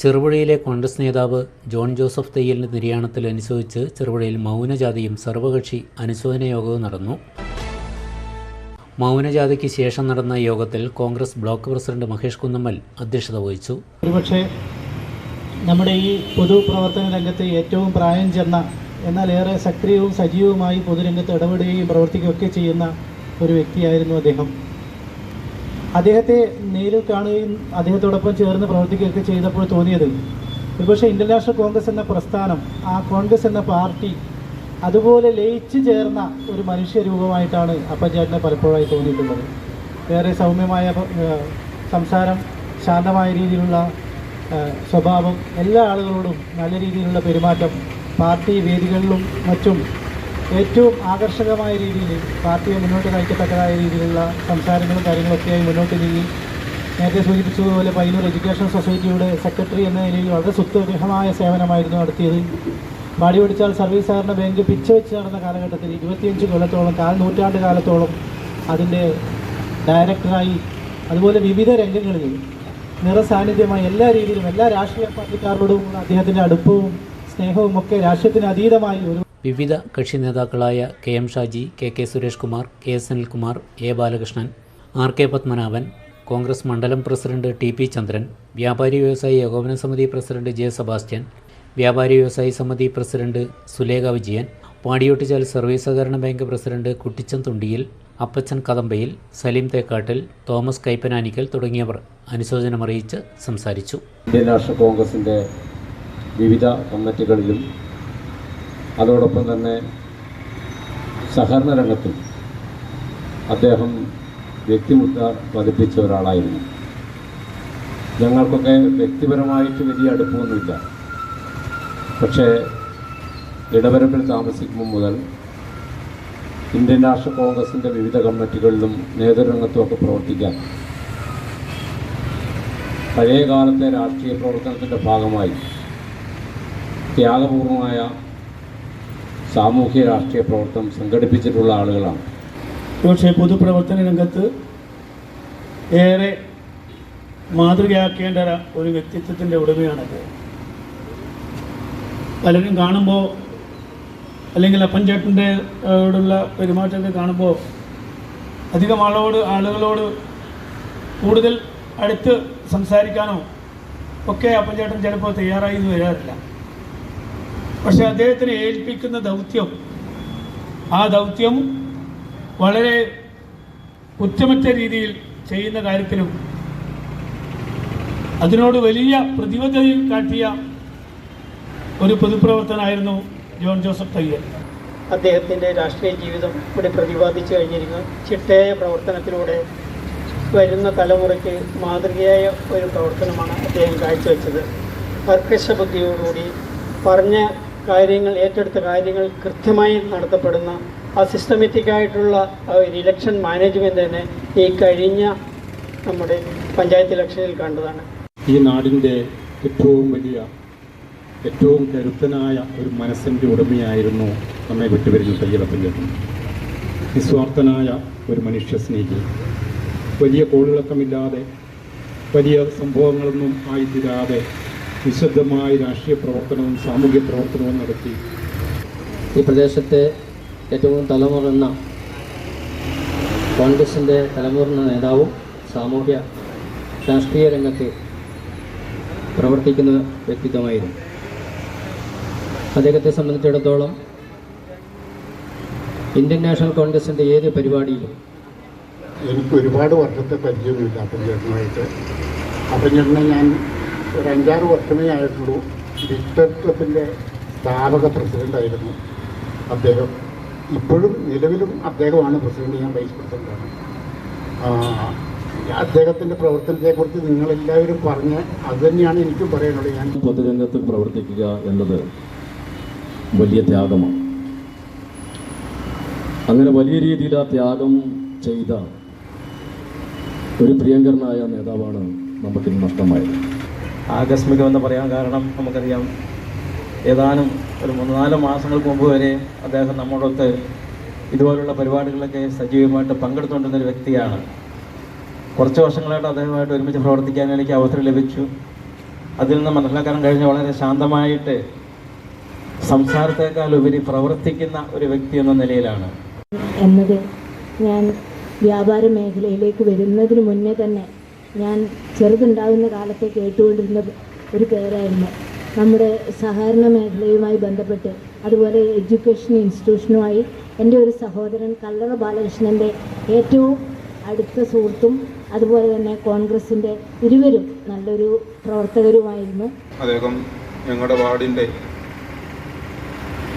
ചെറുപുഴയിലെ കോൺഗ്രസ് നേതാവ് John Joseph തയ്യലിൻ്റെ നിര്യാണത്തിൽ അനുശോചിച്ച് ചെറുപുഴയിൽ മൗനജാഥയും സർവകക്ഷി അനുശോചന യോഗവും നടന്നു. മൗനജാഥയ്ക്ക് ശേഷം നടന്ന യോഗത്തിൽ കോൺഗ്രസ് ബ്ലോക്ക് പ്രസിഡന്റ് മഹേഷ് കുന്നമ്മൽ അധ്യക്ഷത വഹിച്ചു. ഒരുപക്ഷെ നമ്മുടെ ഈ പൊതുപ്രവർത്തന രംഗത്ത് ഏറ്റവും പ്രായം ചെന്ന എന്നാൽ ഏറെ സക്രിയവും സജീവവുമായി പൊതുരംഗത്ത് ഇടപെടുകയും പ്രവർത്തിക്കുകയൊക്കെ ചെയ്യുന്ന ഒരു വ്യക്തിയായിരുന്നു അദ്ദേഹം. അദ്ദേഹത്തെ നേരിൽ കാണുകയും അദ്ദേഹത്തോടൊപ്പം ചേർന്ന് പ്രവർത്തിക്കുകയൊക്കെ ചെയ്തപ്പോൾ തോന്നിയത് ഒരുപക്ഷെ ഇന്റർനാഷണൽ കോൺഗ്രസ് എന്ന പ്രസ്ഥാനം, ആ കോൺഗ്രസ് എന്ന പാർട്ടി അതുപോലെ ലയിച്ചു ചേർന്ന ഒരു മനുഷ്യരൂപമായിട്ടാണ് അപ്പൻചേട്ടനെ പലപ്പോഴായി തോന്നിയിട്ടുള്ളത്. വേറെ സൗമ്യമായ സംസാരം, ശാന്തമായ രീതിയിലുള്ള സ്വഭാവം, എല്ലാ ആളുകളോടും നല്ല രീതിയിലുള്ള പെരുമാറ്റം, പാർട്ടി വേദികളിലും മറ്റും ഏറ്റവും ആകർഷകമായ രീതിയിൽ പാർട്ടിയെ മുന്നോട്ട് നയിക്കത്തക്കതായ രീതിയിലുള്ള സംസാരങ്ങളും കാര്യങ്ങളൊക്കെയായി മുന്നോട്ട് നീങ്ങി. നേരത്തെ സൂചിപ്പിച്ചതുപോലെ പയ്യന്നൂർ എഡ്യൂക്കേഷൻ സൊസൈറ്റിയുടെ സെക്രട്ടറി എന്ന നിലയിൽ വളരെ സുത്യർഹമായ സേവനമായിരുന്നു നടത്തിയത്. പാടി പഠിച്ചാൽ സർവീസ് സഹകരണ ബാങ്ക് പിച്ച വെച്ച് നടന്ന കാലഘട്ടത്തിൽ 25 കൊല്ലത്തോളം, നൂറ്റാണ്ട് കാലത്തോളം അതിൻ്റെ ഡയറക്ടറായി, അതുപോലെ വിവിധ രംഗങ്ങളിൽ നിറസാന്നിധ്യമായി എല്ലാ രീതിയിലും എല്ലാ രാഷ്ട്രീയ പാർട്ടിക്കാരോടും അദ്ദേഹത്തിൻ്റെ അടുപ്പവും സ്നേഹവും ഒക്കെ രാഷ്ട്രീയത്തിന് അതീതമായി ഒരു വിവിധ കക്ഷി നേതാക്കളായ KM Shaji, KK Suresh Kumar, KS Anilkumar, A Balakrishnan, RK Padmanabhan, Congress മണ്ഡലം പ്രസിഡന്റ് TP ചന്ദ്രൻ, വ്യാപാരി വ്യവസായി ഏകോപന സമിതി പ്രസിഡന്റ് J സെബാസ്റ്റ്യൻ, വ്യാപാരി വ്യവസായി സമിതി പ്രസിഡന്റ് സുലേഖ വിജയൻ, പാടിയോട്ടിച്ചാൽ സർവീസ് സഹകരണ ബാങ്ക് പ്രസിഡന്റ് കുട്ടിച്ചൻ തുണ്ടിയിൽ, അപ്പച്ചൻ കദമ്പയിൽ, സലീം തേക്കാട്ടിൽ, തോമസ് കൈപ്പനാനിക്കൽ തുടങ്ങിയവർ അനുശോചനമറിയിച്ച് സംസാരിച്ചു. ഇന്ത്യൻ നാഷണൽ കോൺഗ്രസിൻ്റെ വിവിധ കമ്മിറ്റികളിലും അതോടൊപ്പം തന്നെ സഹകരണ രംഗത്തും അദ്ദേഹം വ്യക്തിമുദ്ര പതിപ്പിച്ച ഒരാളായിരുന്നു. ഞങ്ങൾക്കൊക്കെ വ്യക്തിപരമായിട്ട് വലിയ അടുപ്പമൊന്നുമില്ല. പക്ഷേ ഇടവരമ്പിൽ താമസിക്കുമ്പോൾ മുതൽ ഇന്ത്യൻ നാഷണൽ കോൺഗ്രസിൻ്റെ വിവിധ കമ്മിറ്റികളിലും നേതൃരംഗത്തുമൊക്കെ പ്രവർത്തിക്കാൻ പഴയ കാലത്തെ രാഷ്ട്രീയ പ്രവർത്തനത്തിൻ്റെ ഭാഗമായി ത്യാഗപൂർവമായ സാമൂഹ്യ രാഷ്ട്രീയ പ്രവർത്തനം സംഘടിപ്പിച്ചിട്ടുള്ള ആളുകളാണ്. പക്ഷേ പൊതുപ്രവർത്തന രംഗത്ത് ഏറെ മാതൃകയാക്കേണ്ട ഒരു വ്യക്തിത്വത്തിൻ്റെ ഉടമയാണത്. പലരും കാണുമ്പോൾ, അല്ലെങ്കിൽ അപ്പൻചേട്ടൻ്റെ ഓടുള്ള പെരുമാറ്റമൊക്കെ കാണുമ്പോൾ അധികം ആളുകളോട് കൂടുതൽ അടുത്ത് സംസാരിക്കാനോ ഒക്കെ അപ്പൻചേട്ടൻ ചിലപ്പോൾ തയ്യാറായി വരാറില്ല. പക്ഷെ അദ്ദേഹത്തിന് ഏൽപ്പിക്കുന്ന ദൗത്യം, ആ ദൗത്യം വളരെ കുറ്റമറ്റ രീതിയിൽ ചെയ്യുന്ന കാര്യത്തിലും അതിനോട് വലിയ പ്രതിബദ്ധത കാട്ടിയ ഒരു പൊതുപ്രവർത്തനായിരുന്നു ജോൺ ജോസഫ് തയ്യൽ. അദ്ദേഹത്തിൻ്റെ രാഷ്ട്രീയ ജീവിതം ഇവിടെ പ്രതിപാദിച്ചു കഴിഞ്ഞിരിക്കുന്നു. ചിട്ടയായ പ്രവർത്തനത്തിലൂടെ വരുന്ന തലമുറയ്ക്ക് മാതൃകയായ ഒരു പ്രവർത്തനമാണ് അദ്ദേഹം കാഴ്ചവെച്ചത്. കർക്കശബുദ്ധിയോടുകൂടി പറഞ്ഞ കാര്യങ്ങൾ, ഏറ്റെടുത്ത കാര്യങ്ങൾ കൃത്യമായി നടത്തപ്പെടുന്ന ആ സിസ്റ്റമാറ്റിക്കായിട്ടുള്ള ഒരു ഇലക്ഷൻ മാനേജ്മെൻറ്റ് തന്നെ ഈ കഴിഞ്ഞ നമ്മുടെ പഞ്ചായത്ത് ഇലക്ഷനിൽ കണ്ടതാണ്. ഈ നാടിൻ്റെ ഏറ്റവും വലിയ, ഏറ്റവും കരുത്തനായ ഒരു മനസ്സിൻ്റെ ഉടമയായിരുന്നു നമ്മെ വിട്ടുവരുന്ന തയ്യലപ്പൻചേട്ടൻ. നിസ്വാർത്ഥനായ ഒരു മനുഷ്യസ്നേഹി, വലിയ കോളിളക്കമില്ലാതെ, വലിയ സംഭവങ്ങളൊന്നും ആയിത്തീരാതെ വിശുദ്ധമായ രാഷ്ട്രീയ പ്രവർത്തനവും സാമൂഹ്യ പ്രവർത്തനവും നടത്തി ഈ പ്രദേശത്തെ ഏറ്റവും തലമുറന്ന കോൺഗ്രസിൻ്റെ തലമുറന്ന നേതാവും സാമൂഹ്യ രാഷ്ട്രീയ രംഗത്ത് പ്രവർത്തിക്കുന്ന വ്യക്തിത്വമായിരുന്നു. അദ്ദേഹത്തെ സംബന്ധിച്ചിടത്തോളം ഇന്ത്യൻ നാഷണൽ കോൺഗ്രസിൻ്റെ ഏത് പരിപാടിയിലും എനിക്ക് ഒരുപാട് വർഷത്തെ പരിചയമൊന്നുമില്ല അപ്പൻചേട്ടനുമായിട്ട്. അപ്പൻചേട്ടനെ ഞാൻ ഒരു 5-6 വർഷമേ ആയിട്ടുള്ളൂ. ഡിജിറ്റൽ ക്ലബിൻ്റെ സ്ഥാപക പ്രസിഡൻ്റായിരുന്നു അദ്ദേഹം. ഇപ്പോഴും നിലവിലും അദ്ദേഹമാണ് പ്രസിഡന്റ്, ഞാൻ വൈസ് പ്രസിഡൻ്റാണ്. അദ്ദേഹത്തിൻ്റെ പ്രവർത്തനത്തെക്കുറിച്ച് നിങ്ങളെല്ലാവരും പറഞ്ഞ് അത് തന്നെയാണ് എനിക്കും പറയാനുള്ളത്. ഞാൻ പൊതുരംഗത്ത് പ്രവർത്തിക്കുക എന്നത് വലിയ ത്യാഗമാണ്. അങ്ങനെ വലിയ രീതിയിൽ ആ ത്യാഗം ചെയ്ത ഒരു പ്രിയങ്കരനായ നേതാവാണ് നമുക്കിന്ന് നഷ്ടമായത്. ആകസ്മികമെന്ന് പറയാൻ കാരണം നമുക്കറിയാം, ഏതാനും ഒരു 3-4 മാസങ്ങൾക്ക് മുമ്പ് വരെ അദ്ദേഹം നമ്മോടൊത്ത് ഇതുപോലുള്ള പരിപാടികളിലൊക്കെ സജീവമായിട്ട് അതിൽ നിന്ന് മനസ്സിലാക്കാൻ കഴിഞ്ഞ വളരെ ശാന്തമായിട്ട് സംസാരത്തേക്കാൾ ഉപരി പ്രവർത്തിക്കുന്ന ഒരു വ്യക്തി എന്ന നിലയിലാണ്. എന്നത് ഞാൻ വ്യാപാര മേഖലയിലേക്ക് വരുന്നതിന് മുന്നേ തന്നെ ഞാൻ ചെറുതുണ്ടാകുന്ന കാലത്തെ കേട്ടുകൊണ്ടിരുന്ന ഒരു പേരായിരുന്നു. നമ്മുടെ സഹകരണ മേഖലയുമായി ബന്ധപ്പെട്ട് അതുപോലെ എഡ്യൂക്കേഷൻ ഇൻസ്റ്റിറ്റ്യൂഷനുമായി എൻ്റെ ഒരു സഹോദരൻ കല്ലറ ബാലകൃഷ്ണൻ്റെ ഏറ്റവും അടുത്ത സുഹൃത്തും അതുപോലെ തന്നെ കോൺഗ്രസിൻ്റെ ഇരുവരും നല്ലൊരു പ്രവർത്തകരുമായിരുന്നു. അദ്ദേഹം ഞങ്ങളുടെ വാർഡിൻ്റെ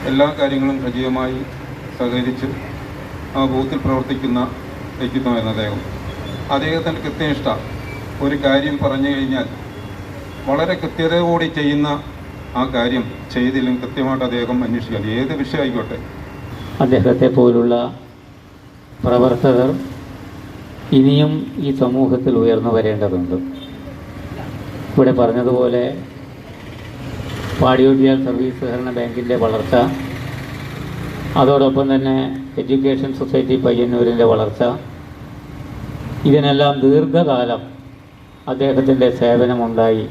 എല്ലാ കാര്യങ്ങളും സജീവമായി സഹകരിച്ച് ആ ബൂത്തിൽ പ്രവർത്തിക്കുന്ന വ്യക്തിത്വമായിരുന്നു അദ്ദേഹം. അദ്ദേഹത്തിൻ്റെ കൃത്യനിഷ്ഠ, ഒരു കാര്യം പറഞ്ഞു കഴിഞ്ഞാൽ വളരെ കൃത്യതയോടെ ചെയ്യുന്ന ആ കാര്യം ചെയ്തില്ലെങ്കിൽ കൃത്യമായിട്ട് അദ്ദേഹം അന്വേഷിക്കുക, ഏത് വിഷയമായിക്കോട്ടെ. അദ്ദേഹത്തെ പോലുള്ള പ്രവർത്തകർ ഇനിയും ഈ സമൂഹത്തിൽ ഉയർന്നു വരേണ്ടതുണ്ട്. ഇവിടെ പറഞ്ഞതുപോലെ പാടിയോട്ടിയാൽ സർവീസ് സഹകരണ ബാങ്കിൻ്റെ വളർച്ച, അതോടൊപ്പം തന്നെ എഡ്യൂക്കേഷൻ സൊസൈറ്റി പയ്യന്നൂരിൻ്റെ വളർച്ച, ഇതിനെല്ലാം ദീർഘകാലം അദ്ദേഹത്തിൻ്റെ സേവനമുണ്ടായി